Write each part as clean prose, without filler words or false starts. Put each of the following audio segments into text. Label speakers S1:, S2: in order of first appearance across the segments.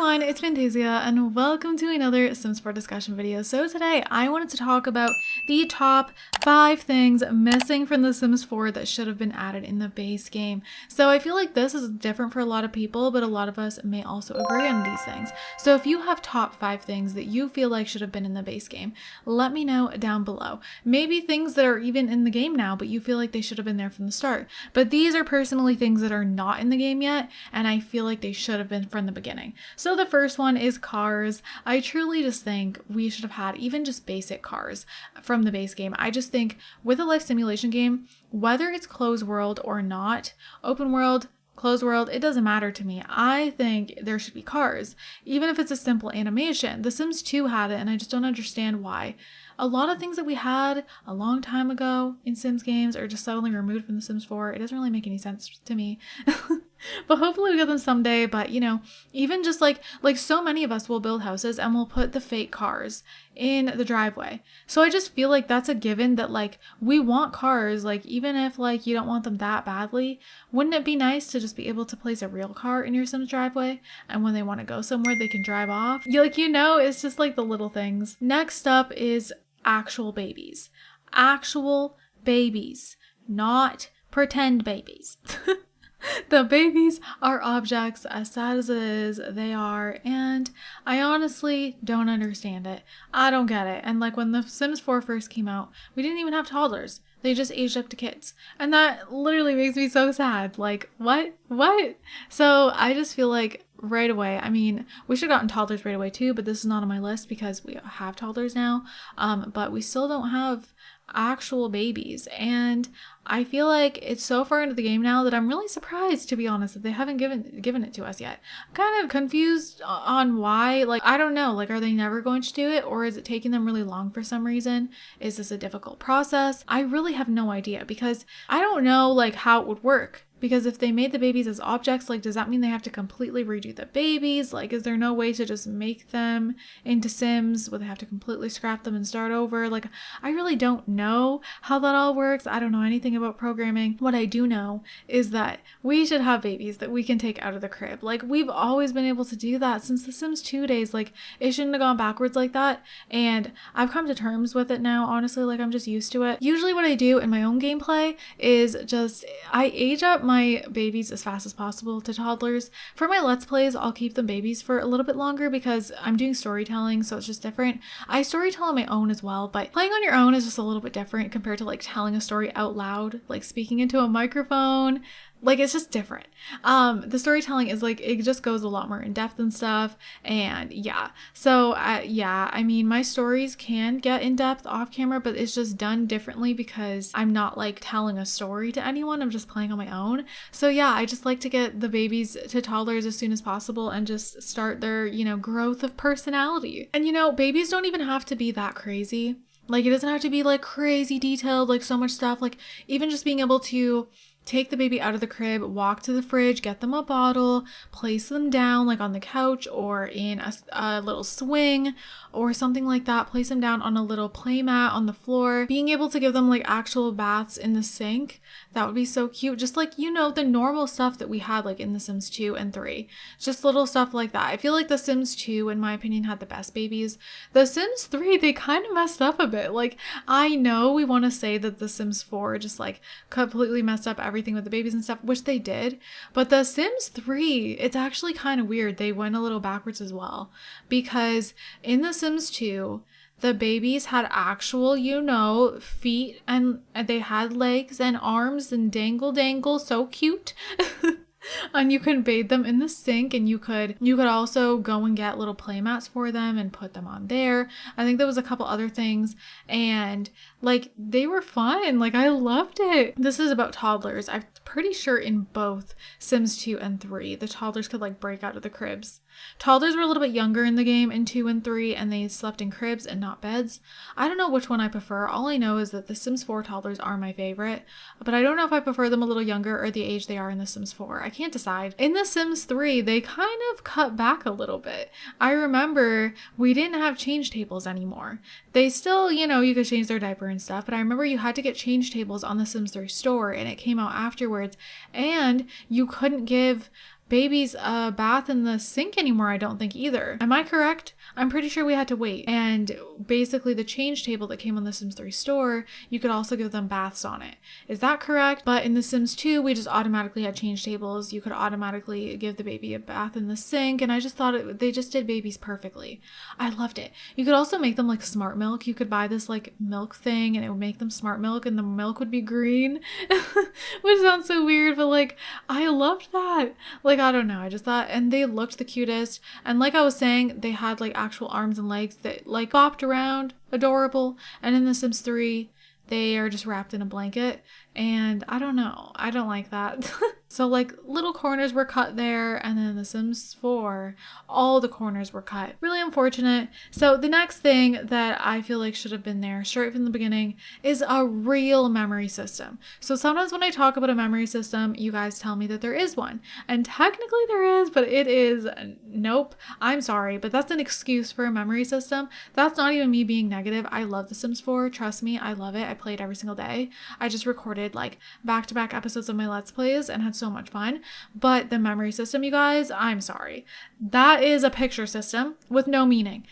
S1: everyone, it's Fantayzia and welcome to another Sims 4 discussion video. So today I wanted to talk about the top 5 things missing from The Sims 4 that should have been added in the base game. So I feel like this is different for a lot of people, but a lot of us may also agree on these things. So if you have top 5 things that you feel like should have been in the base game, let me know down below. Maybe things that are even in the game now, but you feel like they should have been there from the start. But these are personally things that are not in the game yet, and I feel like they should have been from the beginning. So the first one is cars. I truly just think we should have had even just basic cars from the base game. I just think with a life simulation game, whether it's closed world or not, open world, closed world, it doesn't matter to me. I think there should be cars, even if it's a simple animation. The Sims 2 had it, and I just don't understand why. A lot of things that we had a long time ago in Sims games are just suddenly removed from The Sims 4. It doesn't really make any sense to me. But hopefully we get them someday. But you know, even just like so many of us will build houses and we'll put the fake cars in the driveway. So I just feel like that's a given that like we want cars, like even if like you don't want them that badly, wouldn't it be nice to just be able to place a real car in your Sims driveway, and when they want to go somewhere they can drive off? It's just like the little things. Next up is actual babies. Actual babies, not pretend babies. The babies are objects, as sad as it is, they are, and I honestly don't understand it. I don't get it. And like when The Sims 4 first came out, we didn't even have toddlers. They just aged up to kids. And that literally makes me so sad. Like, what? So I just feel like right away, I mean, we should have gotten toddlers right away too, but this is not on my list because we have toddlers now. But we still don't have actual babies, and I feel like it's so far into the game now that I'm really surprised, to be honest, that they haven't given it to us yet. I'm kind of confused on why. Like, I don't know, like, are they never going to do it, or is it taking them really long for some reason? Is this a difficult process? I really have no idea, because I don't know like how it would work. Because if they made the babies as objects, like, does that mean they have to completely redo the babies? Like, is there no way to just make them into Sims? Would they have to completely scrap them and start over? Like, I really don't know how that all works. I don't know anything about programming. What I do know is that we should have babies that we can take out of the crib. Like, we've always been able to do that since the Sims 2 days. Like, it shouldn't have gone backwards like that. And I've come to terms with it now, honestly. Like, I'm just used to it. Usually what I do in my own gameplay is just, I age up my babies as fast as possible to toddlers. For my Let's Plays, I'll keep them babies for a little bit longer because I'm doing storytelling, so it's just different. I storytell on my own as well, but playing on your own is just a little bit different compared to like telling a story out loud, like speaking into a microphone. Like, it's just different. The storytelling is like, it just goes a lot more in depth and stuff. And yeah, so yeah, I mean, my stories can get in depth off camera, but it's just done differently because I'm not like telling a story to anyone. I'm just playing on my own. So yeah, I just like to get the babies to toddlers as soon as possible and just start their, you know, growth of personality. And you know, babies don't even have to be that crazy. Like, it doesn't have to be like crazy detailed, like so much stuff. Like, even just being able to take the baby out of the crib, walk to the fridge, get them a bottle, place them down like on the couch or in a little swing or something like that, place them down on a little play mat on the floor, being able to give them like actual baths in the sink. That would be so cute. Just like, you know, the normal stuff that we had like in The Sims 2 and 3. Just little stuff like that. I feel like The Sims 2, in my opinion, had the best babies. The Sims 3, they kind of messed up a bit. Like, I know we want to say that The Sims 4 just like completely messed up everything with the babies and stuff, which they did. But The Sims 3, it's actually kind of weird. They went a little backwards as well. Because in The Sims 2, the babies had actual, you know, feet, and they had legs and arms and dangle, so cute. And you could bathe them in the sink, and you could also go and get little play mats for them and put them on there. I think there was a couple other things, and like, they were fun. Like, I loved it. This is about toddlers. I'm pretty sure in both Sims 2 and 3, the toddlers could like break out of the cribs. Toddlers were a little bit younger in the game in 2 and 3, and they slept in cribs and not beds. I don't know which one I prefer. All I know is that the Sims 4 toddlers are my favorite, but I don't know if I prefer them a little younger or the age they are in The Sims 4. I can't decide. In The Sims 3, they kind of cut back a little bit. I remember we didn't have change tables anymore. They still, you know, you could change their diaper and stuff, but I remember you had to get change tables on the Sims 3 store, and it came out afterwards, and you couldn't give baby's bath in the sink anymore, I don't think either. Am I correct? I'm pretty sure we had to wait. And basically the change table that came on the Sims 3 store, you could also give them baths on it. Is that correct? But in the Sims 2, we just automatically had change tables. You could automatically give the baby a bath in the sink. And I just thought they just did babies perfectly. I loved it. You could also make them like smart milk. You could buy this like milk thing and it would make them smart milk and the milk would be green, which sounds so weird, but like I loved that. Like, I don't know. I just thought, and they looked the cutest. And like I was saying, they had like actual arms and legs that like bopped around, adorable. And in The Sims 3, they are just wrapped in a blanket. And I don't know. I don't like that. So like little corners were cut there, and then in The Sims 4, all the corners were cut. Really unfortunate. So the next thing that I feel like should have been there straight from the beginning is a real memory system. So sometimes when I talk about a memory system, you guys tell me that there is one. And technically there is, but it is nope. I'm sorry, but that's an excuse for a memory system. That's not even me being negative. I love The Sims 4. Trust me, I love it. I play it every single day. I just recorded like back-to-back episodes of my Let's Plays and had so much fun. But the memory system, you guys, I'm sorry. That is a picture system with no meaning.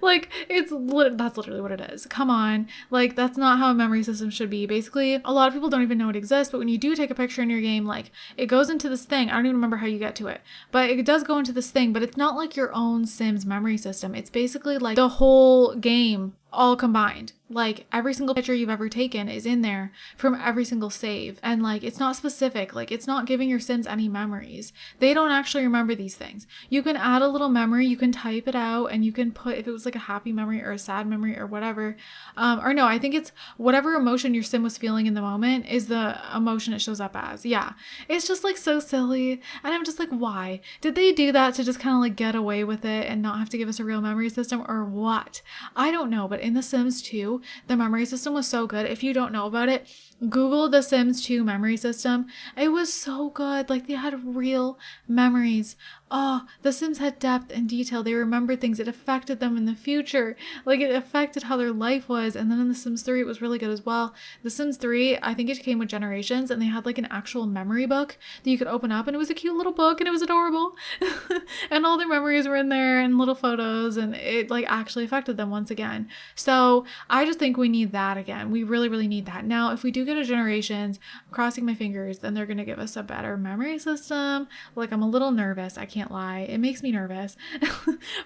S1: Like, that's literally what it is. Come on. Like, that's not how a memory system should be. Basically, a lot of people don't even know it exists, but when you do take a picture in your game, like, it goes into this thing. I don't even remember how you get to it, but it does go into this thing, but it's not like your own Sims memory system. It's basically like the whole game all combined. Like every single picture you've ever taken is in there from every single save. And like, it's not specific. Like, it's not giving your Sims any memories. They don't actually remember these things. You can add a little memory, you can type it out, and you can put if it was like a happy memory or a sad memory or whatever. Or no, I think it's whatever emotion your Sim was feeling in the moment is the emotion it shows up as. Yeah. It's just like so silly. And I'm just like, why? Did they do that to just kind of like get away with it and not have to give us a real memory system or what? I don't know, but in The Sims 2, the memory system was so good. If you don't know about it, Google The Sims 2 memory system. It was so good. Like, they had real memories. Oh, The Sims had depth and detail. They remembered things. It affected them in the future. Like, it affected how their life was. And then in The Sims 3, it was really good as well. The Sims 3, I think it came with Generations, and they had like an actual memory book that you could open up, and it was a cute little book, and it was adorable. And all their memories were in there and little photos, and it like actually affected them once again. So I just think we need that again. We really, really need that. Now, if we do get a Generations, I'm crossing my fingers, then they're going to give us a better memory system. Like, I'm a little nervous. I can't lie. It makes me nervous.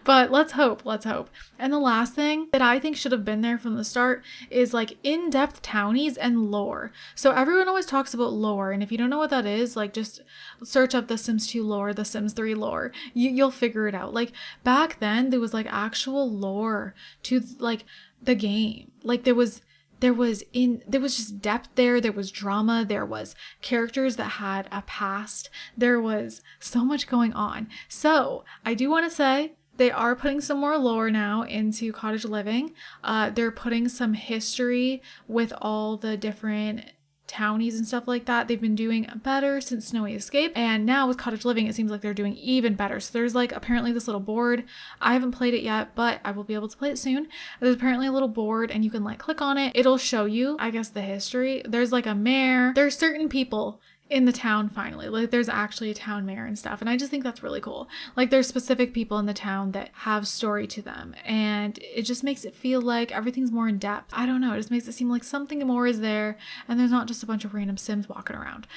S1: But let's hope. Let's hope. And the last thing that I think should have been there from the start is like in-depth townies and lore. So everyone always talks about lore, and if you don't know what that is, like just search up The Sims 2 lore, The Sims 3 lore. You'll figure it out. Like back then, there was like actual lore to like the game. Like there was just depth there was drama, there was characters that had a past, there was so much going on. So I do want to say they are putting some more lore now into cottage living. They're putting some history with all the different townies and stuff like that. They've been doing better since Snowy Escape, and now with cottage living it seems like they're doing even better. So there's like apparently this little board. I haven't played it yet, but I will be able to play it soon. There's apparently a little board, and you can like click on it. It'll show you, I guess, the history. There's like a mayor. There's certain people in the town finally. Like there's actually a town mayor and stuff, and I just think that's really cool. Like there's specific people in the town that have story to them, and it just makes it feel like everything's more in depth. I don't know, it just makes it seem like something more is there, and there's not just a bunch of random Sims walking around.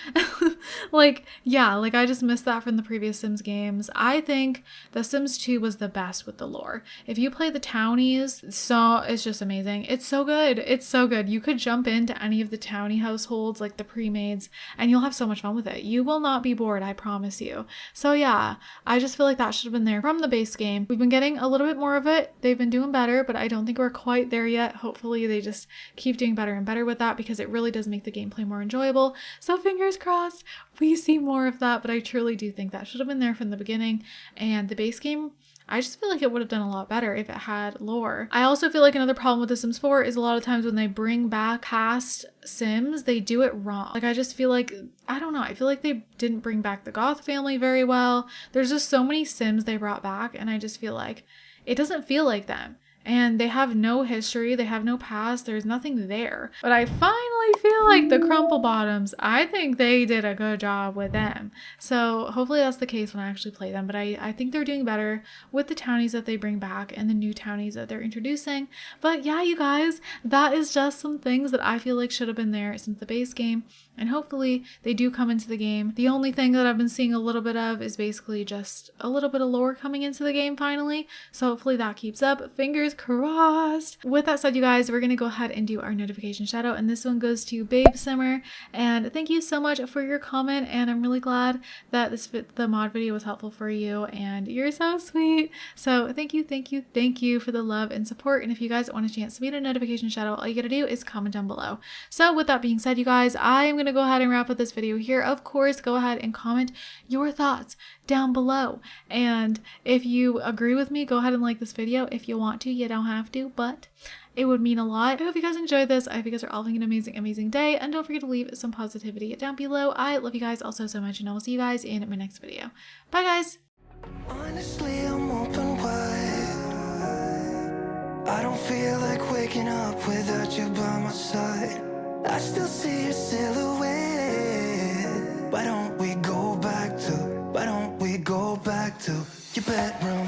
S1: Like, yeah, like I just missed that from the previous Sims games. I think The Sims 2 was the best with the lore. If you play the Townies, so it's just amazing. It's so good. It's so good. You could jump into any of the townie households, like the pre-mades, and you'll have so much fun with it. You will not be bored, I promise you. So yeah, I just feel like that should have been there from the base game. We've been getting a little bit more of it. They've been doing better, but I don't think we're quite there yet. Hopefully they just keep doing better and better with that, because it really does make the gameplay more enjoyable. So fingers crossed we see more of that, but I truly do think that should have been there from the beginning. And the base game, I just feel like it would have done a lot better if it had lore. I also feel like another problem with The Sims 4 is a lot of times when they bring back past Sims, they do it wrong. Like I just feel like, I don't know, I feel like they didn't bring back the Goth family very well. There's just so many Sims they brought back, and I just feel like it doesn't feel like them. and they have no history, they have no past, there's nothing there. But I finally feel like the crumple bottoms, I think they did a good job with them. So hopefully that's the case when I actually play them. But I think they're doing better with the Townies that they bring back and the new Townies that they're introducing. But yeah, you guys, that is just some things that I feel like should have been there since the base game. And hopefully they do come into the game. The only thing that I've been seeing a little bit of is basically just a little bit of lore coming into the game finally. So hopefully that keeps up. Fingers crossed. With that said, you guys, we're going to go ahead and do our notification shout out. And this one goes to Babe Simmer. And thank you so much for your comment. And I'm really glad that the mod video was helpful for you. And you're so sweet. So thank you for the love and support. And if you guys want a chance to meet a notification shout out, all you got to do is comment down below. So with that being said, you guys, I am going to go ahead and wrap up this video here. Of course, go ahead and comment your thoughts down below. And if you agree with me, go ahead and like this video. If you want to, you don't have to, but it would mean a lot. I hope you guys enjoyed this. I hope you guys are all having an amazing day. And don't forget to leave some positivity down below. I love you guys also so much, and I will see you guys in my next video. Bye, guys.
S2: Honestly, I'm open wide. I don't feel like waking up without you by my side. I still see your silhouette. Why don't we go back to your bedroom?